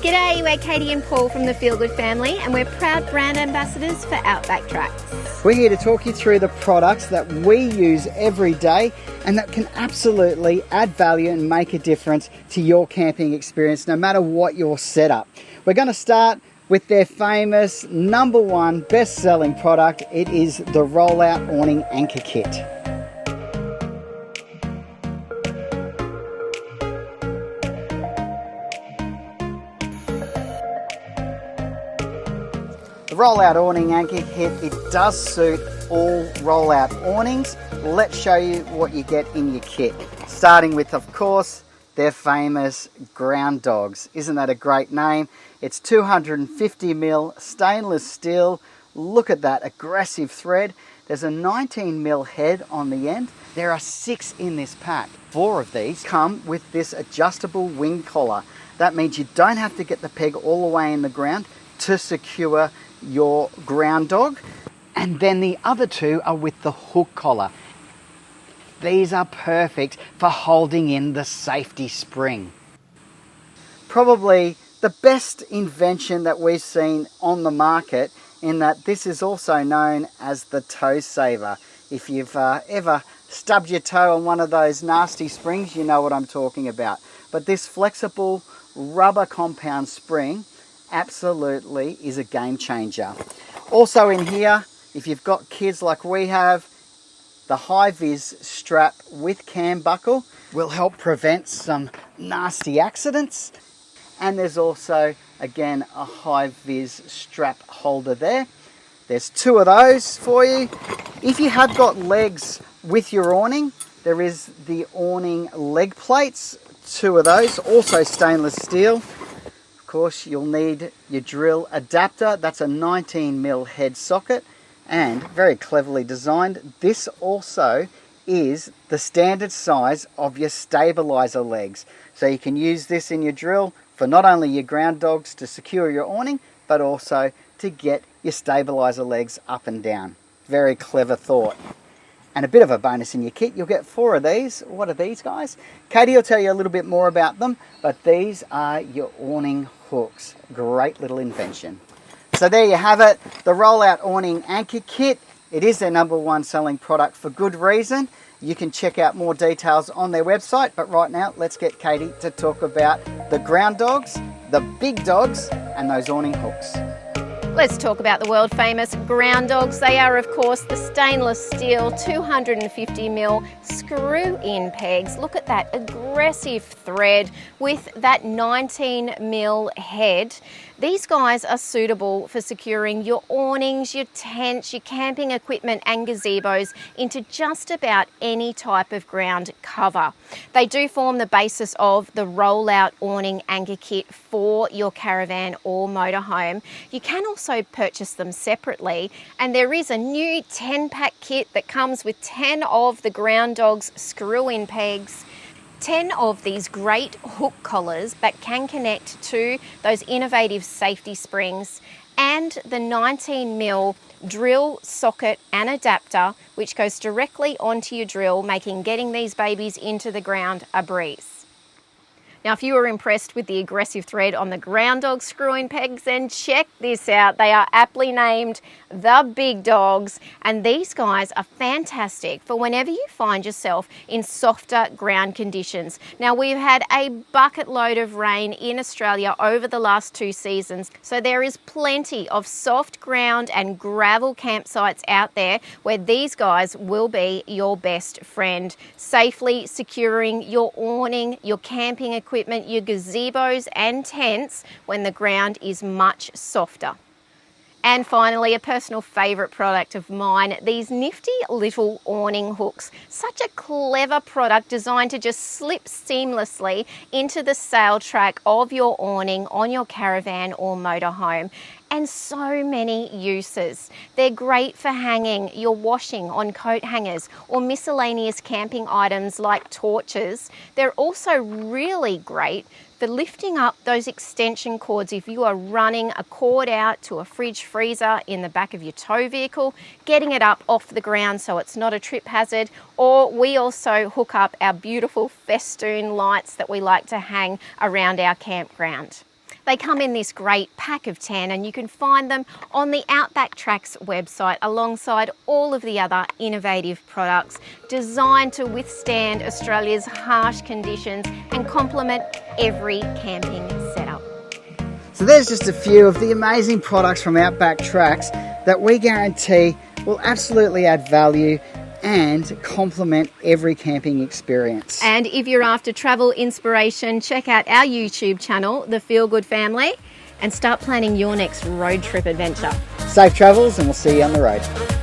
G'day, we're Katie and Paul from the Feel Good family and we're proud brand ambassadors for Outback Tracks. We're here to talk you through the products that we use every day and that can absolutely add value and make a difference to your camping experience no matter what your setup. We're going to start with their famous #1 best-selling product. It is the Rollout Awning Anchor Kit. The Rollout Awning Anchor Kit, it does suit all rollout awnings. Let's show you what you get in your kit. Starting with, of course, their famous Ground Dogs. Isn't that a great name? It's 250mm stainless steel. Look at that aggressive thread. There's a 19mm head on the end. There are 6 in this pack. 4 of these come with this adjustable wing collar. That means you don't have to get the peg all the way in the ground to secure your Ground Dog. And then the other 2 are with the hook collar. These are perfect for holding in the safety spring. Probably the best invention that we've seen on the market, in that this is also known as the toe saver. If you've ever stubbed your toe on one of those nasty springs, you know what I'm talking about. But this flexible rubber compound spring absolutely is a game changer. Also in here, if you've got kids like we have, the high-vis strap with cam buckle will help prevent some nasty accidents. And there's also, again, a high-vis strap holder there. There's 2 of those for you. If you have got legs with your awning, there is the awning leg plates, 2 of those, also stainless steel. Of course, you'll need your drill adapter. That's a 19mm head socket. And very cleverly designed, this also is the standard size of your stabilizer legs. So you can use this in your drill for not only your Ground Dogs to secure your awning, but also to get your stabilizer legs up and down. Very clever thought. And a bit of a bonus in your kit, you'll get 4 of these. What are these, guys? Katie will tell you a little bit more about them, but these are your awning hooks. Great little invention. So there you have it, the Rollout Awning Anchor Kit. It is their #1 selling product for good reason. You can check out more details on their website, but right now, let's get Katie to talk about the Ground Dogs, the big dogs, and those awning hooks. Let's talk about the world famous Ground Dogs. They are, of course, the stainless steel 250mm screw-in pegs. Look at that aggressive thread with that 19mm head. These guys are suitable for securing your awnings, your tents, your camping equipment and gazebos into just about any type of ground cover. They do form the basis of the Rollout Awning Anchor Kit for your caravan or motorhome. You can also purchase them separately, and there is a new 10-pack kit that comes with 10 of the Ground Dogs screw-in pegs, 10 of these great hook collars that can connect to those innovative safety springs, and the 19mm drill socket and adapter, which goes directly onto your drill, making getting these babies into the ground a breeze. Now, if you were impressed with the aggressive thread on the Ground Dog screw-in pegs, then check this out. They are aptly named the Big Dogs, and these guys are fantastic for whenever you find yourself in softer ground conditions. Now, we've had a bucket load of rain in Australia over the last 2 seasons, so there is plenty of soft ground and gravel campsites out there where these guys will be your best friend, safely securing your awning, your camping equipment, your gazebos and tents when the ground is much softer. And finally, a personal favourite product of mine, these nifty little awning hooks. Such a clever product designed to just slip seamlessly into the sail track of your awning on your caravan or motorhome. And so many uses. They're great for hanging your washing on coat hangers or miscellaneous camping items like torches. They're also really great for lifting up those extension cords if you are running a cord out to a fridge freezer in the back of your tow vehicle, getting it up off the ground so it's not a trip hazard. Or we also hook up our beautiful festoon lights that we like to hang around our campground. They come in this great pack of 10 and you can find them on the Outback Tracks website alongside all of the other innovative products designed to withstand Australia's harsh conditions and complement every camping setup. So there's just a few of the amazing products from Outback Tracks that we guarantee will absolutely add value and complement every camping experience. And if you're after travel inspiration, check out our YouTube channel, The Feel Good Family, and start planning your next road trip adventure. Safe travels, and we'll see you on the road.